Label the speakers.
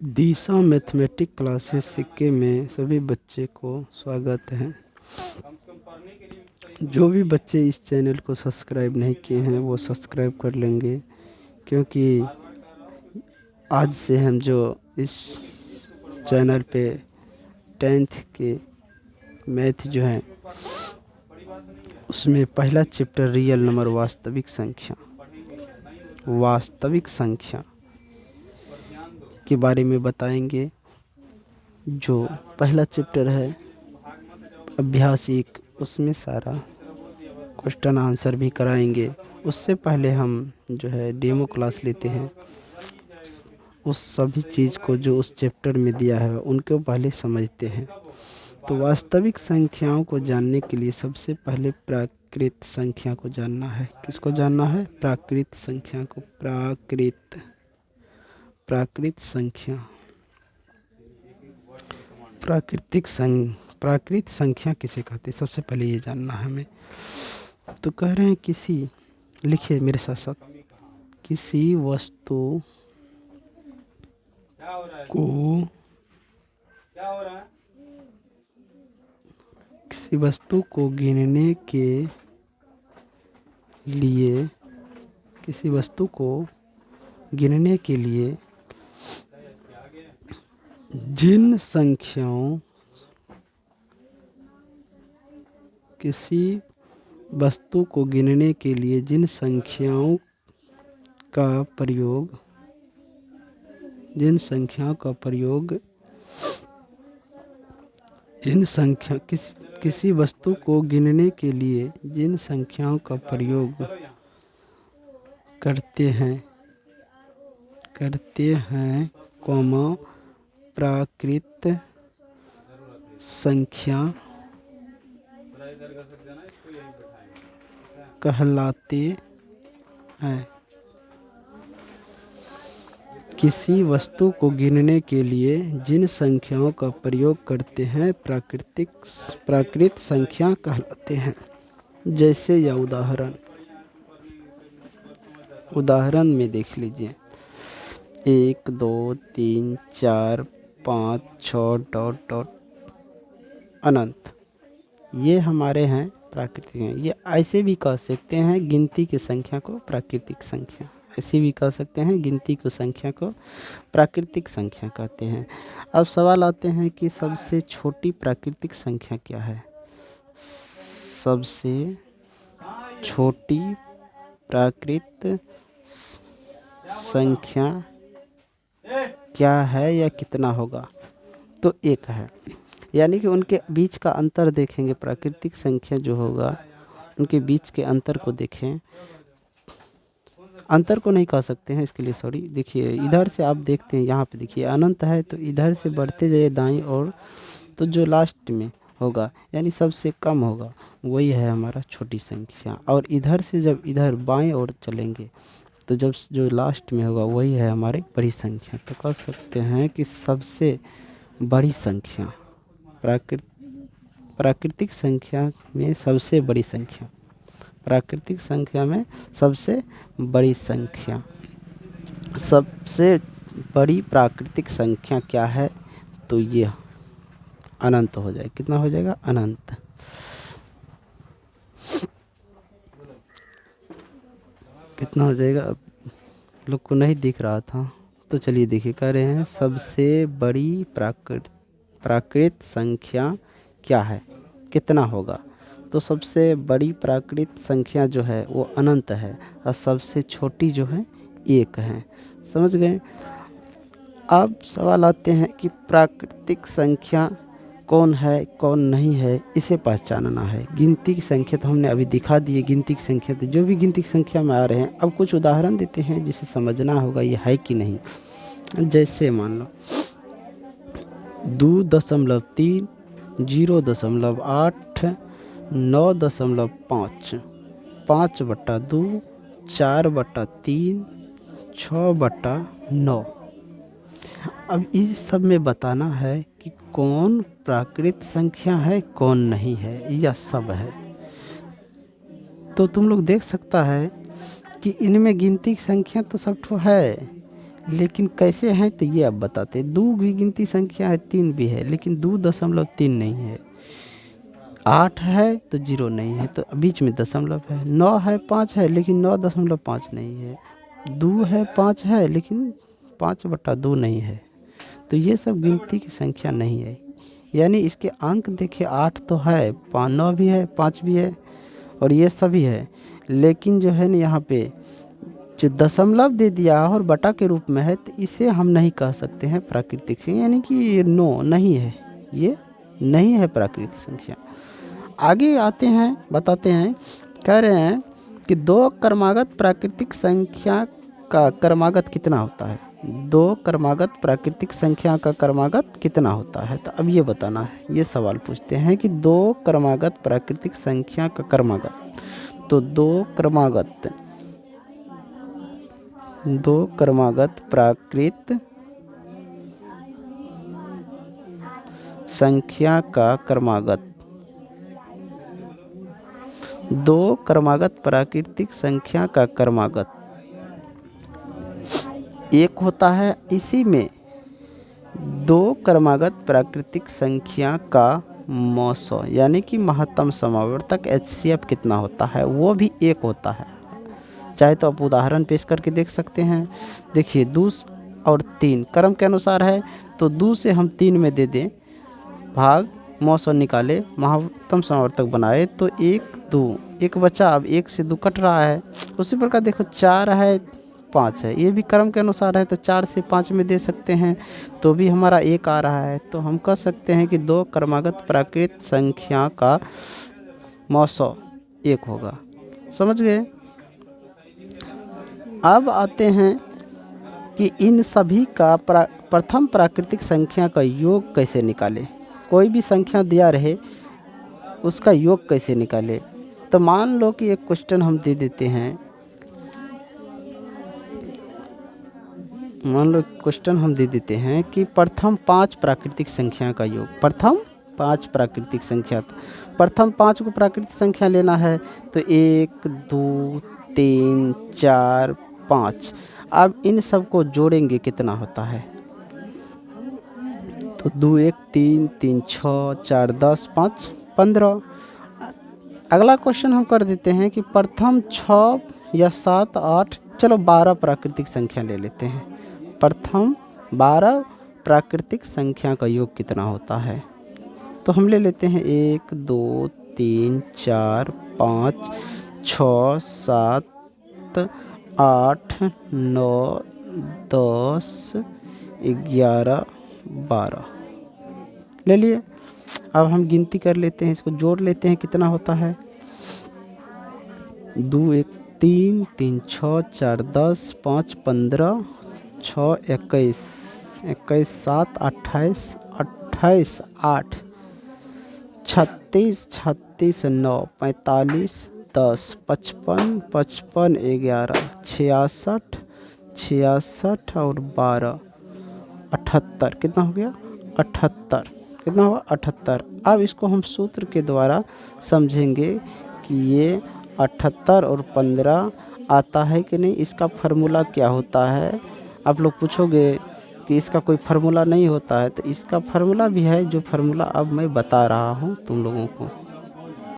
Speaker 1: दिशा mathematic classes सिक्के में सभी बच्चे को स्वागत है। जो भी बच्चे इस चैनल को सब्सक्राइब नहीं किए हैं वो सब्सक्राइब कर लेंगे, क्योंकि आज से हम जो इस चैनल पे 10th के मैथ जो है उसमें पहला चैप्टर रियल नंबर वास्तविक संख्या के बारे में बताएंगे। जो पहला चैप्टर है अभ्यास 1, उसमें सारा क्वेश्चन आंसर भी कराएंगे। उससे पहले हम जो है डेमो क्लास लेते हैं, उस सभी चीज़ को जो उस चैप्टर में दिया है उनको पहले समझते हैं। तो वास्तविक संख्याओं को जानने के लिए सबसे पहले प्राकृत संख्या को जानना है। किसको जानना है? प्राकृत संख्या को। प्राकृत संख्या, प्राकृत संख्या किसे कहते हैं, सबसे पहले ये जानना है हमें। तो कह रहे हैं लिखिए मेरे साथ साथ, किसी वस्तु को गिनने के लिए जिन संख्याओं का प्रयोग किसी वस्तु को गिनने के लिए जिन संख्याओं का प्रयोग करते हैं प्राकृत संख्या कहलाते हैं। किसी वस्तु को गिनने के लिए जिन संख्याओं का प्रयोग करते हैं प्राकृत संख्या कहलाते हैं। जैसे या उदाहरण में देख लीजिए, 1 2 3 4 5 6 ... अनंत, ये हमारे हैं प्राकृतिक हैं। ये ऐसे भी कह सकते हैं गिनती की संख्या को प्राकृतिक संख्या, ऐसे भी कह सकते हैं गिनती की संख्या को प्राकृतिक संख्या कहते हैं। अब सवाल आते हैं कि सबसे छोटी प्राकृतिक संख्या क्या है? सबसे छोटी प्राकृतिक संख्या क्या है या कितना होगा? तो 1 है। यानी कि उनके बीच का अंतर देखेंगे, प्राकृतिक संख्या जो होगा उनके बीच के अंतर को देखें। अंतर को नहीं कह सकते हैं, इसके लिए सॉरी। देखिए इधर से आप देखते हैं, यहाँ पे देखिए अनंत है, तो इधर से बढ़ते जाइए दाईं ओर, तो जो लास्ट में होगा यानी सबसे कम होगा वही है हमारा छोटी संख्या। और इधर से जब इधर बाएं ओर चलेंगे तो जब जो लास्ट में होगा वही है हमारी बड़ी संख्या। तो कह सकते हैं कि सबसे बड़ी संख्या प्राकृतिक संख्या में सबसे बड़ी संख्या, प्राकृतिक संख्या में सबसे बड़ी संख्या, सबसे बड़ी प्राकृतिक संख्या क्या है? तो ये अनंत हो जाएगा। कितना हो जाएगा? अनंत। कितना हो जाएगा? अब लोग को नहीं दिख रहा था, तो चलिए देखिए, कह रहे हैं सबसे बड़ी प्राकृत संख्या क्या है, कितना होगा? तो सबसे बड़ी प्राकृत संख्या जो है वो अनंत है, और सबसे छोटी जो है 1 है। समझ गए? अब सवाल आते हैं कि प्राकृतिक संख्या कौन है कौन नहीं है, इसे पहचानना है। गिनती की संख्या तो हमने अभी दिखा दी है, गिनती की संख्या तो जो भी गिनती की संख्या में आ रहे हैं। अब कुछ उदाहरण देते हैं जिसे समझना होगा ये है कि नहीं। जैसे मान लो 2.3, 0.8, 9.5, 5/2, 4/3, 6/9। अब इस सब में बताना है कि कौन प्राकृत संख्या है कौन नहीं है, या सब है। तो तुम लोग देख सकता है कि इनमें गिनती की संख्या तो सब ठो है, लेकिन कैसे हैं तो ये अब बताते। दो भी गिनती संख्या है, 3 भी है, लेकिन 2.3 नहीं है। 8 है तो 0 नहीं है, तो बीच में दशमलव है। 9 है, 5 है, लेकिन 9.5 नहीं है। 2 है, 5 है, लेकिन 5/2 नहीं है। तो ये सब गिनती की संख्या नहीं है। यानी इसके अंक देखिए, 8 तो है, 9 भी है, 5 भी है, और ये सभी है। लेकिन जो है ना यहाँ पे जो दशमलव दे दिया और बटा के रूप में है, तो इसे हम नहीं कह सकते हैं प्राकृतिक संख्या, यानी कि ये नहीं है, ये नहीं है प्राकृतिक संख्या। आगे आते हैं, बताते हैं, कह रहे हैं कि 2 क्रमागत प्राकृतिक संख्या का क्रमागत कितना होता है। 2 क्रमागत प्राकृतिक संख्या का क्रमागत कितना होता है, तो अब ये बताना है। ये सवाल पूछते हैं कि 2 क्रमागत प्राकृतिक संख्या का क्रमागत, तो 2 क्रमागत प्राकृत संख्या का क्रमागत, 2 क्रमागत प्राकृतिक संख्या का क्रमागत 1 होता है। इसी में 2 क्रमागत प्राकृतिक संख्या का मौसो, यानी कि महत्तम समावर्तक HCF कितना होता है, वो भी 1 होता है। चाहे तो आप उदाहरण पेश करके देख सकते हैं। देखिए 2 और 3 क्रम के अनुसार है, तो 2 से हम 3 में दे दें, भाग मौसो निकाले, महत्तम समावर्तक बनाए, तो 1 2 1 बचा। अब 1 से 2 कट रहा है। उसी प्रकार देखो 4 है, 5 है, ये भी क्रम के अनुसार है, तो 4 से 5 में दे सकते हैं, तो भी हमारा 1 आ रहा है। तो हम कह सकते हैं कि 2 क्रमागत प्राकृत संख्या का मौसो 1 होगा। समझ गए। अब आते हैं कि इन सभी का प्रथम प्राकृतिक संख्या का योग कैसे निकालें। कोई भी संख्या दिया रहे, उसका योग कैसे निकालें। तो मान लो कि एक क्वेश्चन हम दे देते हैं, मान लो क्वेश्चन हम दे देते हैं कि प्रथम 5 प्राकृतिक संख्या का योग। प्रथम 5 प्राकृतिक संख्या, प्रथम 5 को प्राकृतिक संख्या लेना है, तो 1 2 3 4 5। अब इन सब को जोड़ेंगे, कितना होता है, तो 2 1 3 3 6 4 10 5 15। अगला क्वेश्चन हम कर देते हैं कि प्रथम 6 या 7 8, चलो 12 प्राकृतिक संख्या ले लेते हैं। प्रथम 12 प्राकृतिक संख्या का योग कितना होता है, तो हम ले लेते हैं 1 2 3 4 5 6 7 8 9 10 11 12 ले लिए। अब हम गिनती कर लेते हैं, इसको जोड़ लेते हैं, कितना होता है। 2 1 3 3 6 4 10 5 15 6 21 21 7 28 28 8 36 36 9 45 10 55 55 11 66 66 और 12 78। कितना हो गया, 78। कितना हुआ, 78। अब इसको हम सूत्र के द्वारा समझेंगे कि ये 78 और 15 आता है कि नहीं, इसका फार्मूला क्या होता है। आप लोग पूछोगे कि इसका कोई फार्मूला नहीं होता है, तो इसका फार्मूला भी है, जो फार्मूला अब मैं बता रहा हूँ तुम लोगों को।